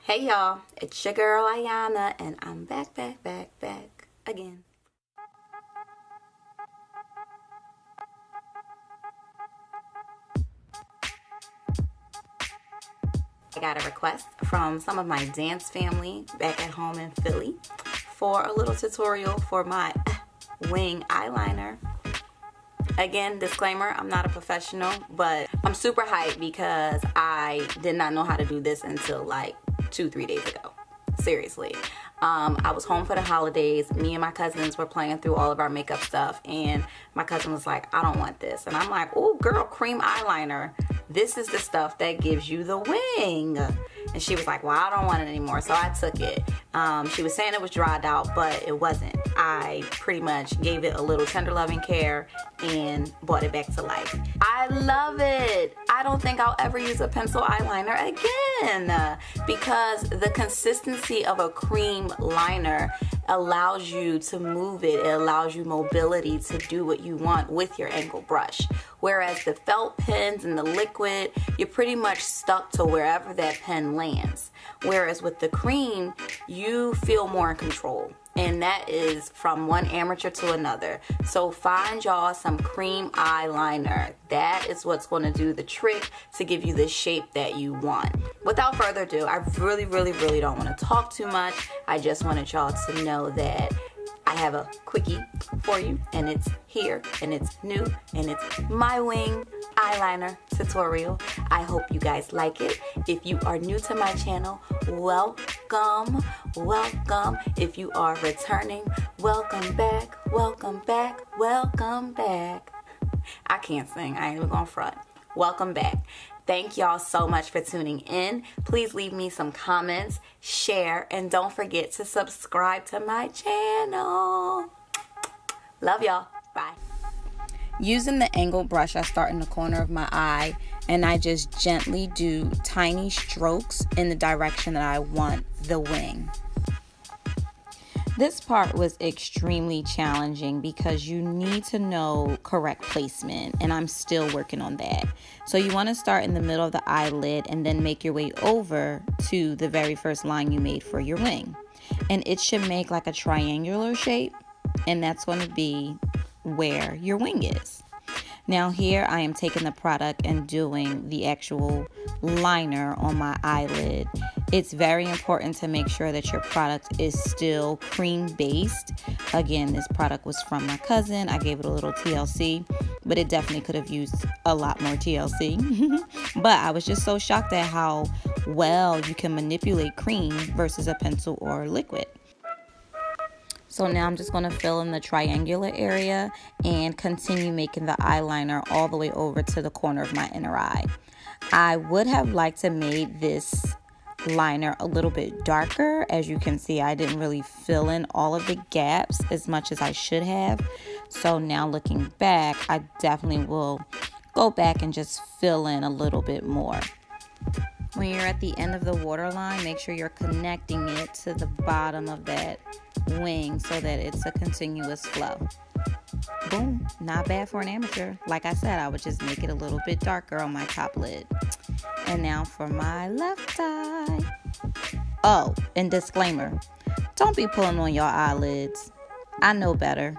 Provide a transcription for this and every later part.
Hey y'all, it's your girl Ayahnna, and I'm back again. I got a request from some of my dance family back at home in Philly for a little tutorial for my wing eyeliner. Again, disclaimer, I'm not a professional, but I'm super hyped because I did not know how to do this until like 2-3 days ago. Seriously. I was home for the holidays. Me and my cousins were playing through all of our makeup stuff, and my cousin was like, I don't want this. And I'm like, oh girl, cream eyeliner. This is the stuff that gives you the wing. And she was like, well, I don't want it anymore. So I took it. She was saying it was dried out, but it wasn't. I pretty much gave it a little tender loving care and brought it back to life. I love it. I don't think I'll ever use a pencil eyeliner again because the consistency of a cream liner allows you to move it. It allows you mobility to do what you want with your angled brush. Whereas the felt pens and the liquid, you're pretty much stuck to wherever that pen lands. Whereas with the cream, you feel more in control. And that is from one amateur to another. So find y'all some cream eyeliner. That is what's going to do the trick to give you the shape that you want. Without further ado, I really don't want to talk too much. I just wanted y'all to know that I have a quickie for you, and it's here, and it's new, and it's my wing eyeliner tutorial. I hope you guys like it. If you are new to my channel, welcome. If you are returning, welcome back. I can't sing, I ain't even gonna front. Welcome back. Thank y'all so much for tuning in. Please leave me some comments, share, and don't forget to subscribe to my channel. Love y'all. Bye. Using the angled brush, I start in the corner of my eye and I just gently do tiny strokes in the direction that I want the wing. This part was extremely challenging because you need to know correct placement, and I'm still working on that. So you want to start in the middle of the eyelid and then make your way over to the very first line you made for your wing. And it should make like a triangular shape, and that's going to be where your wing is. Now here I am taking the product and doing the actual liner on my eyelid. It's very important to make sure that your product is still cream based. Again, this product was from my cousin. I gave it a little TLC, but it definitely could have used a lot more TLC. But I was just so shocked at how well you can manipulate cream versus a pencil or liquid. So now I'm just going to fill in the triangular area and continue making the eyeliner all the way over to the corner of my inner eye. I would have liked to make this liner a little bit darker. As you can see, I didn't really fill in all of the gaps as much as I should have. So now looking back, I definitely will go back and just fill in a little bit more. When you're at the end of the waterline, make sure you're connecting it to the bottom of that wing so that it's a continuous flow. Boom, not bad for an amateur. Like I said, I would just make it a little bit darker on my top lid. And now for my left eye. Oh, and disclaimer, don't be pulling on your eyelids. I know better,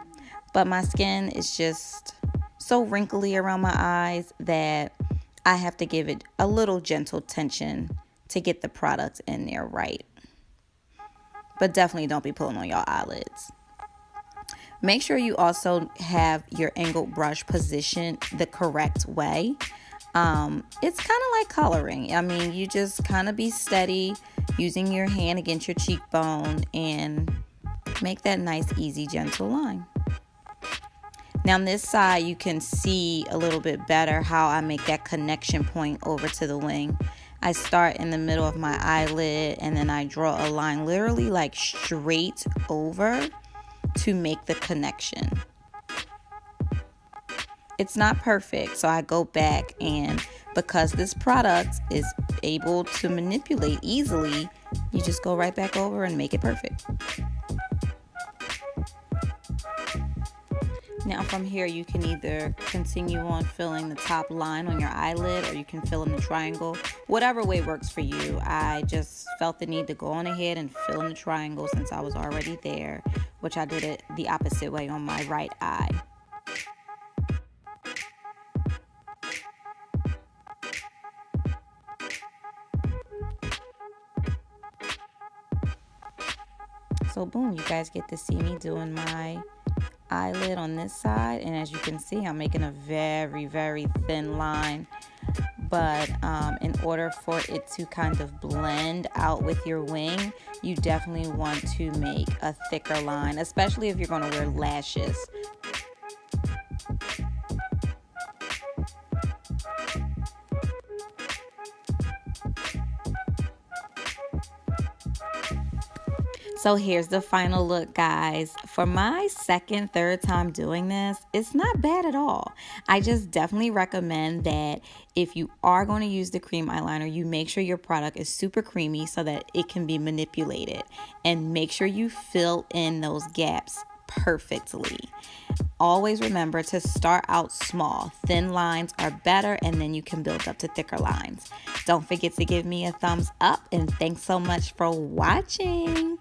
but my skin is just so wrinkly around my eyes that I have to give it a little gentle tension to get the product in there right. But definitely don't be pulling on your eyelids. Make sure you also have your angled brush positioned the correct way. It's kind of like coloring. I mean, you just kind of be steady using your hand against your cheekbone and make that nice, easy, gentle line. Now on this side, you can see a little bit better how I make that connection point over to the wing. I start in the middle of my eyelid and then I draw a line literally like straight over to make the connection. It's not perfect, so I go back, and because this product is able to manipulate easily, you just go right back over and make it perfect. Now from here you can either continue on filling the top line on your eyelid, or you can fill in the triangle. Whatever way works for you. I just felt the need to go on ahead and fill in the triangle since I was already there, which I did it the opposite way on my right eye. So boom, you guys get to see me doing my eyelid on this side, and as you can see, I'm making a very, very thin line. But in order for it to kind of blend out with your wing, you definitely want to make a thicker line, especially if you're going to wear lashes. So here's the final look, guys. For my second, third time doing this, it's not bad at all. I just definitely recommend that if you are going to use the cream eyeliner, you make sure your product is super creamy so that it can be manipulated. And make sure you fill in those gaps perfectly. Always remember to start out small. Thin lines are better, and then you can build up to thicker lines. Don't forget to give me a thumbs up, and thanks so much for watching.